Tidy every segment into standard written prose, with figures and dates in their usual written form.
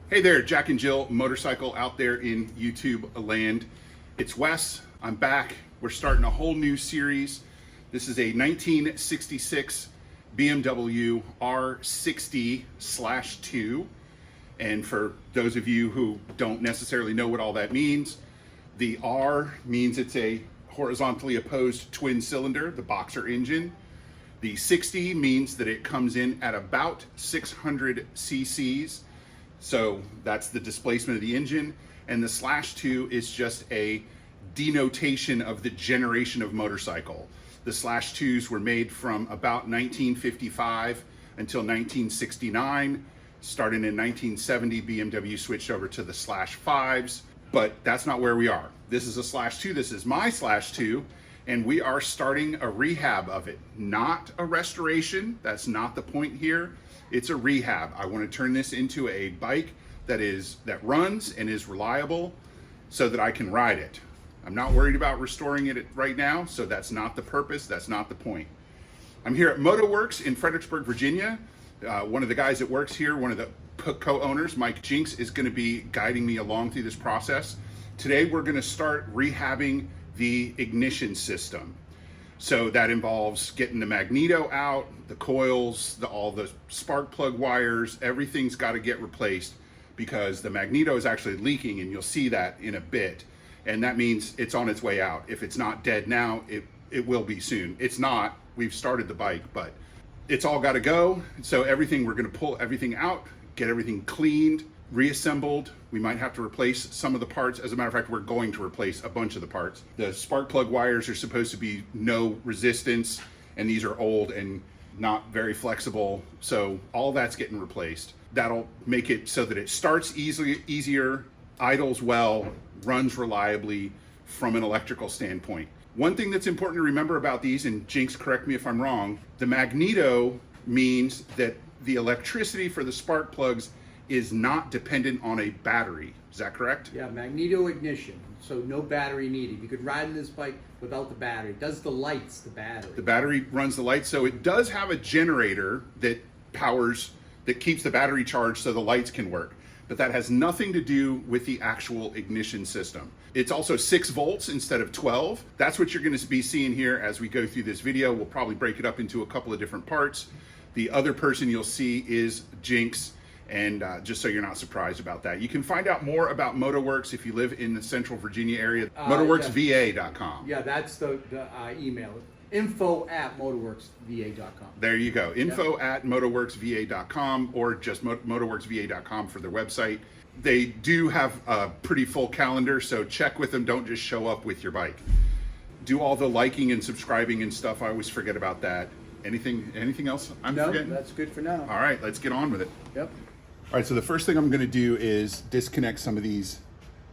Hey there, Jack and Jill motorcycle out there in YouTube land. It's Wes, I'm back. We're starting a whole new series. This is a 1966 BMW R60/2. And for those of you who don't necessarily know what all that means, the R means it's a horizontally opposed twin cylinder, the boxer engine. The 60 means that it comes in at about 600 cc's. So that's the displacement of the engine. And the /2 is just a denotation of the generation of motorcycle. The /2s were made from about 1955 until 1969. Starting in 1970, BMW switched over to the /5s, but that's not where we are. This is a /2, this is my /2, and we are starting a rehab of it. Not a restoration, that's not the point here. It's a rehab. I want to turn this into a bike that runs and is reliable so that I can ride it. I'm not worried about restoring it right now, so that's not the purpose, that's not the point. I'm here at Motowerks in Fredericksburg, Virginia. One of the guys that works here, one of the co-owners, Mike Jinks, is going to be guiding me along through this process. Today we're going to start rehabbing the ignition system. So that involves getting the magneto out, the coils, all the spark plug wires, everything's got to get replaced because the magneto is actually leaking, and you'll see that in a bit. And that means it's on its way out. If it's not dead now, it will be soon. It's not. We've started the bike, but it's all got to go. So we're going to pull everything out, get everything cleaned, reassembled. We might have to replace some of the parts. As a matter of fact, we're going to replace a bunch of the parts. The spark plug wires are supposed to be no resistance, and these are old and not very flexible. So all that's getting replaced. That'll make it so that it starts easier, idles well, runs reliably from an electrical standpoint. One thing that's important to remember about these, and Jinx, correct me if I'm wrong, the magneto means that the electricity for the spark plugs is not dependent on a battery. Is that correct? Yeah, magneto ignition, so no battery needed. You could ride in this bike without the battery. It does the lights, the battery. The battery runs the lights, so it does have a generator that keeps the battery charged so the lights can work. But that has nothing to do with the actual ignition system. It's also 6 volts instead of 12. That's what you're going to be seeing here as we go through this video. We'll probably break it up into a couple of different parts. The other person you'll see is Jinx, and just so you're not surprised about that. You can find out more about Motowerks if you live in the Central Virginia area. Motowerksva.com. Yeah, that's the email. info@motowerksva.com. There you go. info@motowerksva.com, or just motowerksva.com for their website. They do have a pretty full calendar, so check with them. Don't just show up with your bike. Do all the liking and subscribing and stuff. I always forget about that. Anything else I'm forgetting? No, that's good for now. All right, let's get on with it. Yep. All right, so the first thing I'm going to do is disconnect some of these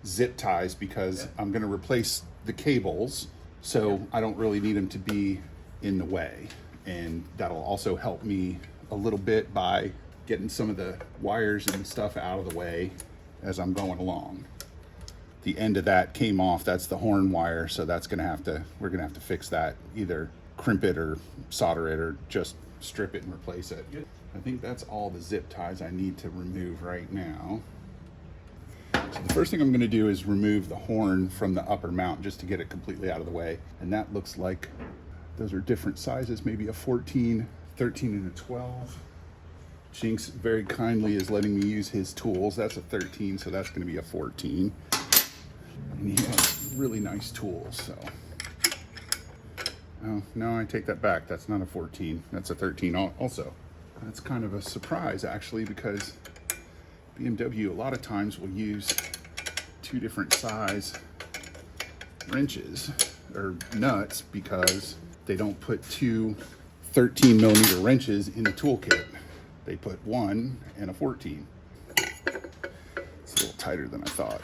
zip ties because I'm going to replace the cables, so I don't really need them to be in the way. And that'll also help me a little bit by getting some of the wires and stuff out of the way as I'm going along. The end of that came off. That's the horn wire, so we're going to have to fix that, either crimp it or solder it or just strip it and replace it. I think that's all the zip ties I need to remove right now. So the first thing I'm going to do is remove the horn from the upper mount just to get it completely out of the way. And that looks like those are different sizes, maybe a 14, 13, and a 12. Jinx very kindly is letting me use his tools. That's a 13, so that's going to be a 14. And he has really nice tools, so. Oh, no, I take that back. That's not a 14. That's a 13 also. That's kind of a surprise, actually, because BMW a lot of times will use 2 different size wrenches or nuts because they don't put 2 13mm wrenches in the toolkit. They put 1 and a 14. It's a little tighter than I thought.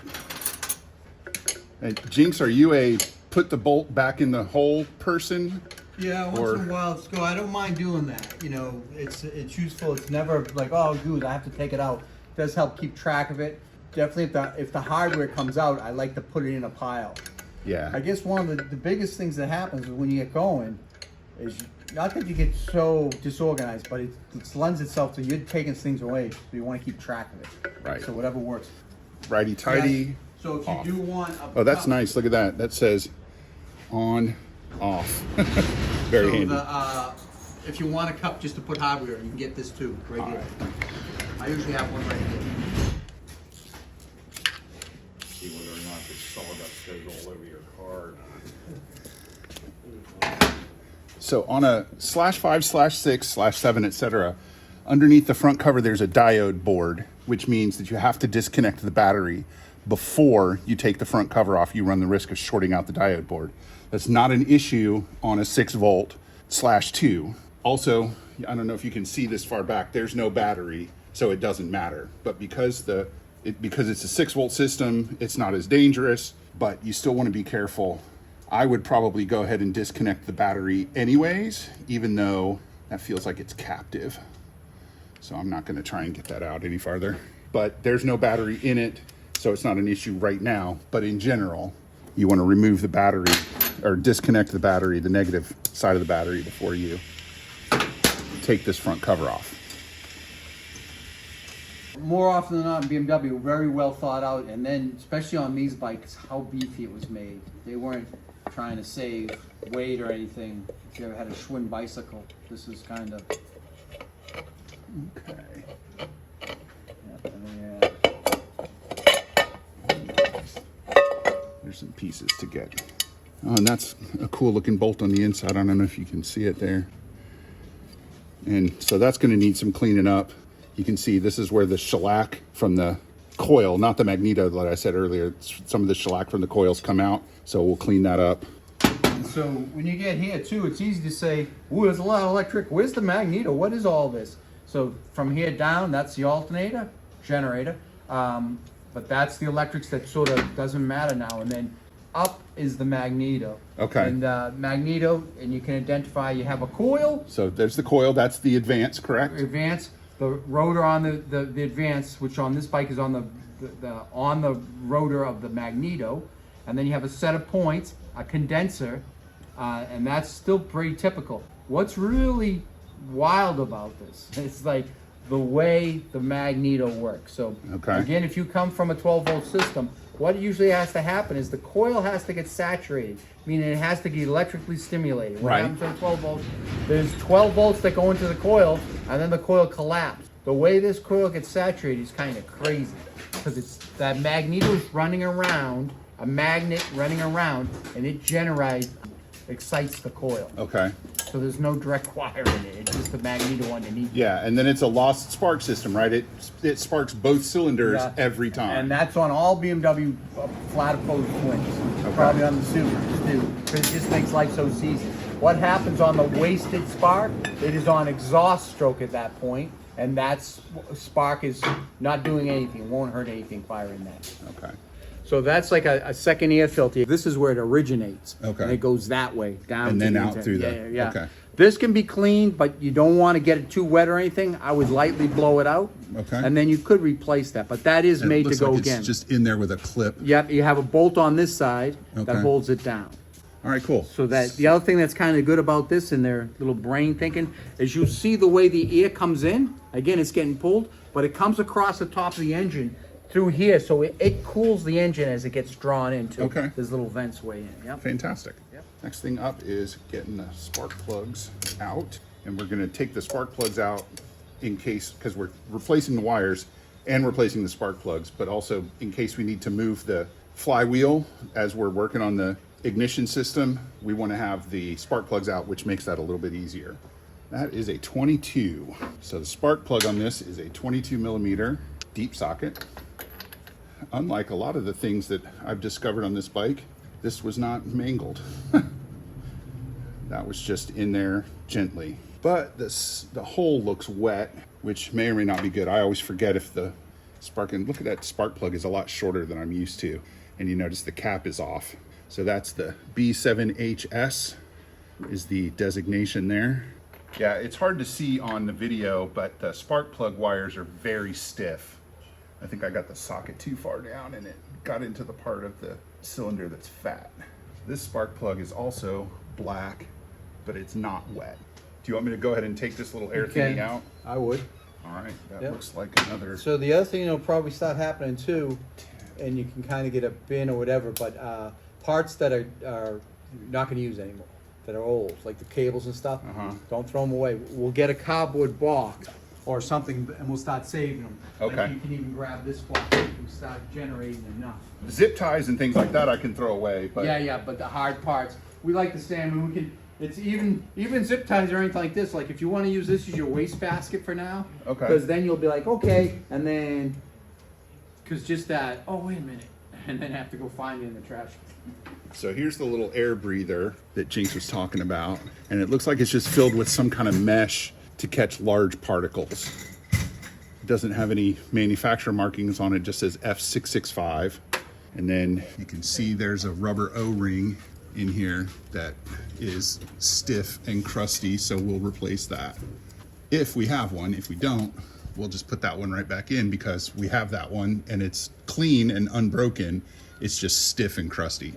And Jinx, are you a put the bolt back in the hole person? Yeah, once in a while it's go. I don't mind doing that. You know, it's useful. It's never like, oh, dude, I have to take it out. It does help keep track of it. Definitely, if the hardware comes out, I like to put it in a pile. Yeah. I guess one of the biggest things that happens when you get going is not that you get so disorganized, but it lends itself to you taking things away, so you want to keep track of it. Right. So whatever works. Righty tighty. Yeah. So if you off. do want a Oh, that's cup- nice. Look at that. That says on, off. Very so handy. If you want a cup just to put hardware, you can get this too, right here. I usually have one right here. See whether or not this sawdust goes all over your card. So on a /5/6/7, etc., underneath the front cover there's a diode board, which means that you have to disconnect the battery before you take the front cover off. You run the risk of shorting out the diode board. That's not an issue on a 6V/2. Also, I don't know if you can see this far back, there's no battery, so it doesn't matter. But because because it's a 6V system, it's not as dangerous, but you still want to be careful. I would probably go ahead and disconnect the battery anyways, even though that feels like it's captive. So I'm not going to try and get that out any farther. But there's no battery in it, so it's not an issue right now. But in general, you want to remove the battery or disconnect the battery, the negative side of the battery, before you take this front cover off. More often than not, in BMW, very well thought out, and then especially on these bikes, how beefy it was made. They weren't trying to save weight or anything. If you ever had a Schwinn bicycle, this is kind of Okay. yeah. There's some pieces to get. Oh, and that's a cool looking bolt on the inside. I don't know if you can see it there. And so that's going to need some cleaning up. You can see this is where the shellac from the coil, not the magneto that I said earlier, some of the shellac from the coils come out. So we'll clean that up. And so when you get here too, it's easy to say, "Ooh, there's a lot of electric. Where's the magneto? What is all this?" So from here down, that's the alternator, generator. But that's the electrics that sort of doesn't matter now. And then up is the magneto. Okay. And magneto, and you can identify, you have a coil, So there's the coil. That's the advance, correct? advance, the rotor on the advance, which on this bike is on the rotor of the magneto. And then you have a set of points, a condenser, and that's still pretty typical. What's really wild about this is like the way the magneto works. So Okay. again, if you come from a 12-volt system, what usually has to happen is the coil has to get saturated, meaning it has to get electrically stimulated. What Right. happens on 12 volts? There's 12 volts that go into the coil, and then the coil collapses. The way this coil gets saturated is kind of crazy, because it's that magneto is running around, a magnet running around, and it excites the coil. Okay. So there's no direct wire in it. It's just the magneto underneath. Yeah, and then it's a lost spark system, right? It sparks both cylinders Yeah. every time. And that's on all BMW flat opposed twins. Okay. Probably on the Supers too, because it just makes life so easy. What happens on the wasted spark? It is on exhaust stroke at that point, and that spark is not doing anything. Won't hurt anything firing that. Okay. So that's like a second air filter. This is where it originates. Okay. And it goes that way down. And to then the out intent. through yeah, the- yeah. okay. This can be cleaned, but you don't want to get it too wet or anything. I would lightly blow it out. Okay. And then you could replace that, but that is And it made to looks go like again. it's just in there with a clip. Yep, you have a bolt on this side Okay. that holds it down. All right, cool. So that the other thing that's kind of good about this in their little brain thinking is you see the way the air comes in. Again, it's getting pulled, but it comes across the top of the engine through here, so it cools the engine as it gets drawn into. Okay. There's little vents way in. Yep. Fantastic. Yep. Next thing up is getting the spark plugs out. And we're going to take the spark plugs out in case, because we're replacing the wires and replacing the spark plugs, but also in case we need to move the flywheel as we're working on the ignition system, we want to have the spark plugs out, which makes that a little bit easier. That is a 22. So the spark plug on this is a 22 millimeter deep socket. Unlike a lot of the things that I've discovered on this bike, this was not mangled. That was just in there gently. But the hole looks wet, which may or may not be good. I always forget if the spark, and look at that spark plug is a lot shorter than I'm used to. And you notice the cap is off. So that's the B7HS is the designation there. Yeah, it's hard to see on the video, but the spark plug wires are very stiff. I think I got the socket too far down and it got into the part of the cylinder that's fat. This spark plug is also black, but it's not wet. you want me to go ahead and take this little air You thinning can. out? I would. All right, that Yep. looks like another. So the other thing that'll probably start happening too, and you can kind of get a bin or whatever, but parts that are you're not going to use anymore, that are old, like the cables and stuff, don't throw them away. We'll get a cardboard box or something, and we'll start saving them. Okay. Like you can even grab this box and start generating enough. Zip ties and things like that I can throw away, but Yeah, but the hard parts, we like to say, I mean, we can. It's even zip ties or anything like this. Like if you want to use this as your waste basket for now, Okay. because then you'll be like, okay, and then, because just that, oh wait a minute, and then have to go find it in the trash. So here's the little air breather that Jinx was talking about, and it looks like it's just filled with some kind of mesh to catch large particles. It doesn't have any manufacturer markings on it, just says F665. And then you can see there's a rubber O-ring in here that is stiff and crusty, so we'll replace that. If we have one. If we don't, we'll just put that one right back in because we have that one and it's clean and unbroken. It's just stiff and crusty.